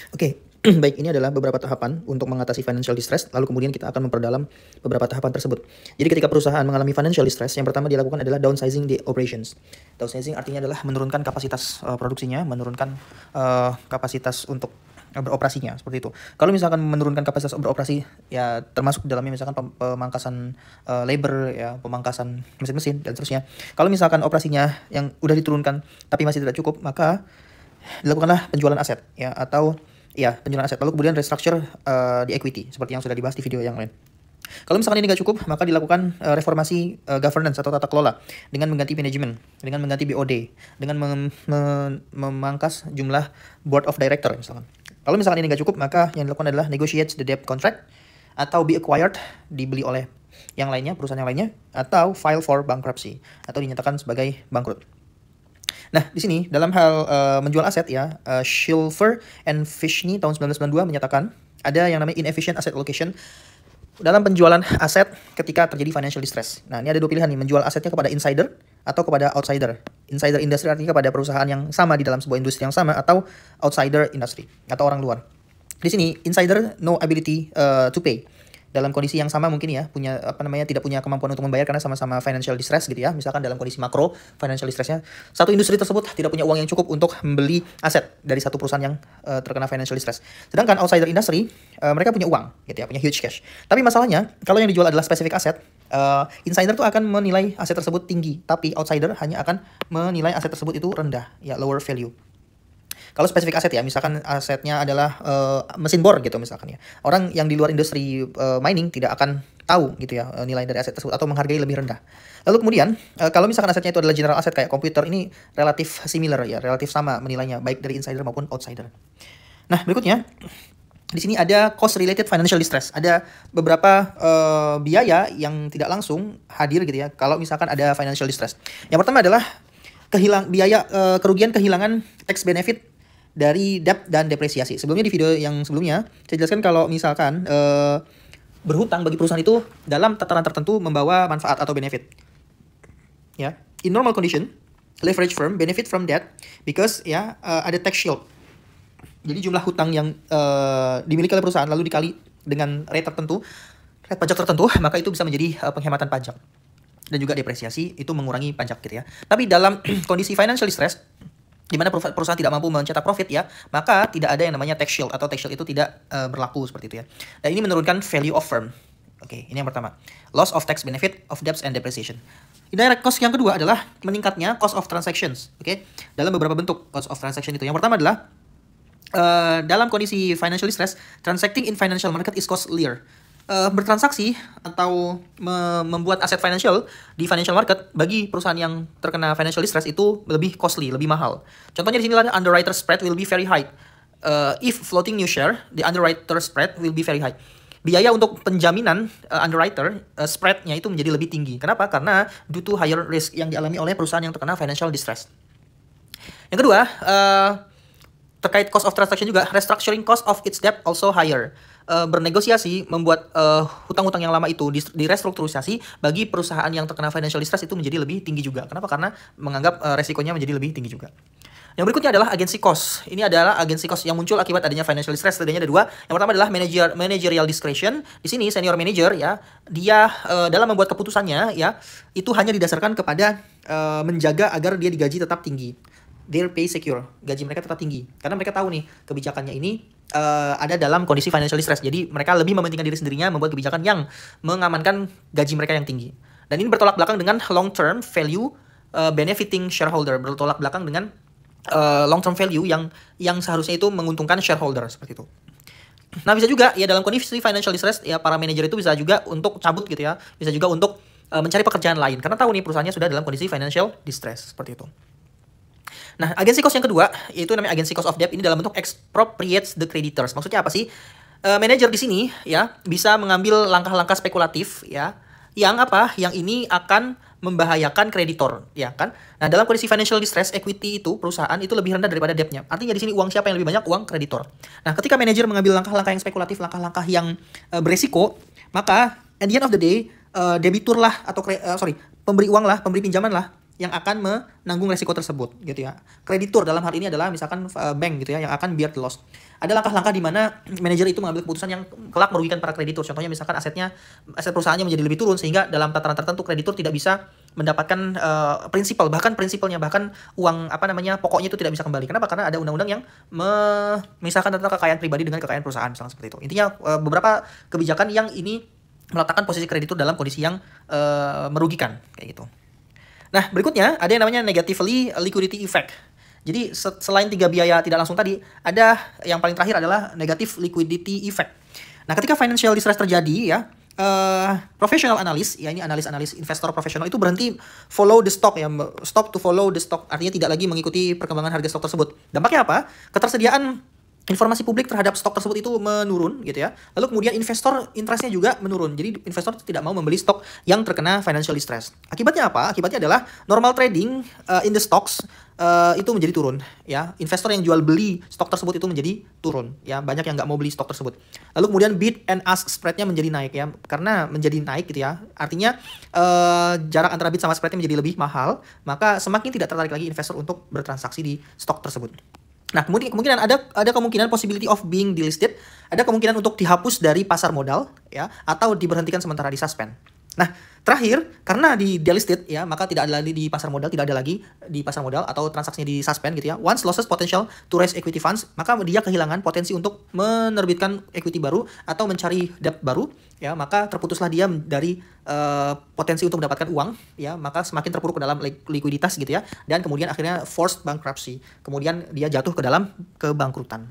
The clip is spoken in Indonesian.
Oke, baik, ini adalah beberapa tahapan untuk mengatasi financial distress, lalu kemudian kita akan memperdalam beberapa tahapan tersebut. Jadi ketika perusahaan mengalami financial distress, yang pertama dilakukan adalah downsizing the operations. Downsizing artinya adalah menurunkan kapasitas produksinya, menurunkan kapasitas untuk beroperasinya, seperti itu. Kalau misalkan menurunkan kapasitas beroperasi, ya termasuk dalamnya misalkan pemangkasan labor, ya pemangkasan mesin-mesin dan seterusnya. Kalau misalkan operasinya yang udah diturunkan tapi masih tidak cukup, maka dilakukanlah penjualan aset, ya, atau ya penjualan aset, lalu kemudian restructure di equity seperti yang sudah dibahas di video yang lain. Kalau misalkan ini nggak cukup, maka dilakukan reformasi governance atau tata kelola dengan mengganti manajemen, dengan mengganti BOD, dengan memangkas jumlah board of director misalkan. Kalau misalkan ini nggak cukup, maka yang dilakukan adalah negotiate the debt contract, atau be acquired, dibeli oleh yang lainnya, perusahaan yang lainnya, atau file for bankruptcy, atau dinyatakan sebagai bangkrut. Nah, di sini dalam hal menjual aset, ya, Shilfer and Fishney tahun 1992 menyatakan ada yang namanya inefficient asset allocation dalam penjualan aset ketika terjadi financial distress. Nah, ini ada dua pilihan nih, menjual asetnya kepada insider atau kepada outsider. Insider industry artinya kepada perusahaan yang sama di dalam sebuah industri yang sama, atau outsider industry atau orang luar. Di sini insider no ability to pay. Dalam kondisi yang sama mungkin ya, punya tidak punya kemampuan untuk membayar karena sama-sama financial distress gitu ya. Misalkan dalam kondisi makro financial distressnya, satu industri tersebut tidak punya uang yang cukup untuk membeli aset dari satu perusahaan yang terkena financial distress. Sedangkan outsider industry, mereka punya uang gitu ya, punya huge cash. Tapi masalahnya kalau yang dijual adalah spesifik aset, insider tuh akan menilai aset tersebut tinggi, tapi outsider hanya akan menilai aset tersebut itu rendah, ya, lower value. Kalau spesifik aset, ya, misalkan asetnya adalah mesin bor gitu misalkan, ya. Orang yang di luar industri mining tidak akan tahu gitu ya nilai dari aset tersebut atau menghargai lebih rendah. Lalu kemudian kalau misalkan asetnya itu adalah general aset kayak komputer, ini relatif similar, ya, relatif sama menilainya baik dari insider maupun outsider. Nah, berikutnya di sini ada cost related financial distress. Ada beberapa biaya yang tidak langsung hadir gitu ya kalau misalkan ada financial distress. Yang pertama adalah kerugian kehilangan tax benefit dari debt dan depresiasi. Sebelumnya di video yang sebelumnya saya jelaskan kalau misalkan berhutang bagi perusahaan itu dalam tataran tertentu membawa manfaat atau benefit. Ya, in normal condition, leverage firm benefit from debt because ya ada tax shield. Jadi jumlah hutang yang dimiliki oleh perusahaan lalu dikali dengan rate pajak tertentu, maka itu bisa menjadi penghematan pajak. Dan juga depresiasi itu mengurangi pajak gitu ya. Tapi dalam kondisi financial distress, di mana perusahaan tidak mampu mencetak profit, ya, maka tidak ada yang namanya tax shield, atau tax shield itu tidak berlaku seperti itu ya. Dan ini menurunkan value of firm. Oke, ini yang pertama. Loss of tax benefit of debts and depreciation. Indirect cost yang kedua adalah meningkatnya cost of transactions. Oke, dalam beberapa bentuk cost of transaction itu. Yang pertama adalah dalam kondisi financial distress, transacting in financial market is costlier. Bertransaksi atau membuat aset financial di financial market bagi perusahaan yang terkena financial distress itu lebih costly, lebih mahal. Contohnya di sini adalah underwriter spread will be very high. If floating new share, the underwriter spread will be very high. Biaya untuk penjaminan underwriter spread-nya itu menjadi lebih tinggi. Kenapa? Karena due to higher risk yang dialami oleh perusahaan yang terkena financial distress. Yang kedua, terkait cost of transaction juga, restructuring cost of its debt also higher. Bernegosiasi membuat hutang-hutang yang lama itu direstrukturisasi bagi perusahaan yang terkena financial distress itu menjadi lebih tinggi juga. Kenapa? Karena menganggap resikonya menjadi lebih tinggi juga. Yang berikutnya adalah agency cost. Ini adalah agency cost yang muncul akibat adanya financial distress. Setidaknya ada dua. Yang pertama adalah managerial discretion. Di sini senior manager, ya, dia dalam membuat keputusannya, ya, itu hanya didasarkan kepada menjaga agar dia digaji tetap tinggi. Their pay secure, gaji mereka tetap tinggi. Karena mereka tahu nih kebijakannya ini ada dalam kondisi financial distress. Jadi mereka lebih mementingkan diri sendirinya membuat kebijakan yang mengamankan gaji mereka yang tinggi. Dan ini bertolak belakang dengan long term value benefiting shareholder, bertolak belakang dengan long term value yang seharusnya itu menguntungkan shareholder, seperti itu. Nah, bisa juga ya dalam kondisi financial distress, ya, para manajer itu bisa juga untuk cabut gitu ya. Bisa juga untuk mencari pekerjaan lain karena tahu nih perusahaannya sudah dalam kondisi financial distress, seperti itu. Nah, agency cost yang kedua yaitu namanya agency cost of debt. Ini dalam bentuk expropriates the creditors. Maksudnya apa sih? Manajer di sini, ya, bisa mengambil langkah-langkah spekulatif, ya, yang ini akan membahayakan kreditor, ya kan? Nah, dalam kondisi financial distress, equity itu perusahaan itu lebih rendah daripada debt-nya. Artinya di sini uang siapa yang lebih banyak? Uang kreditor. Nah, ketika manajer mengambil langkah-langkah yang spekulatif, langkah-langkah yang beresiko, maka at the end of the day debitur lah atau pemberi uang lah, pemberi pinjaman lah, yang akan menanggung resiko tersebut gitu ya. Kreditur dalam hal ini adalah misalkan bank gitu ya yang akan bear the loss. Ada langkah-langkah di mana manajer itu mengambil keputusan yang kelak merugikan para kreditur. Contohnya misalkan aset perusahaannya menjadi lebih turun sehingga dalam tataran tertentu kreditur tidak bisa mendapatkan bahkan uang pokoknya itu tidak bisa kembali. Kenapa? Karena ada undang-undang yang memisahkan antara kekayaan pribadi dengan kekayaan perusahaan misalnya seperti itu. Intinya beberapa kebijakan yang ini meletakkan posisi kreditur dalam kondisi yang merugikan kayak gitu. Nah, berikutnya ada yang namanya negatively liquidity effect. Jadi selain 3 biaya tidak langsung tadi, ada yang paling terakhir adalah negative liquidity effect. Nah, ketika financial distress terjadi ya, professional analis, ya ini analis investor profesional itu berhenti follow the stock ya, stop to follow the stock, artinya tidak lagi mengikuti perkembangan harga stok tersebut. Dampaknya apa? Ketersediaan informasi publik terhadap stok tersebut itu menurun gitu ya. Lalu kemudian investor interestnya juga menurun. Jadi investor tidak mau membeli stok yang terkena financial distress. Akibatnya apa? Akibatnya adalah normal trading in the stocks itu menjadi turun ya. Investor yang jual beli stok tersebut itu menjadi turun ya. Banyak yang nggak mau beli stok tersebut. Lalu kemudian bid and ask spreadnya menjadi naik ya. Karena menjadi naik gitu ya. Artinya jarak antara bid sama spreadnya menjadi lebih mahal. Maka semakin tidak tertarik lagi investor untuk bertransaksi di stok tersebut. Nah, kemudian kemungkinan ada kemungkinan possibility of being delisted, ada kemungkinan untuk dihapus dari pasar modal ya, atau diberhentikan sementara, di suspend. Nah, terakhir karena di delisted ya, maka tidak ada lagi di pasar modal, atau transaksinya di suspend gitu ya. Once losses potential to raise equity funds, maka dia kehilangan potensi untuk menerbitkan equity baru atau mencari debt baru ya, maka terputuslah dia dari potensi untuk mendapatkan uang ya, maka semakin terpuruk ke dalam likuiditas gitu ya, dan kemudian akhirnya forced bankruptcy. Kemudian dia jatuh ke dalam kebangkrutan.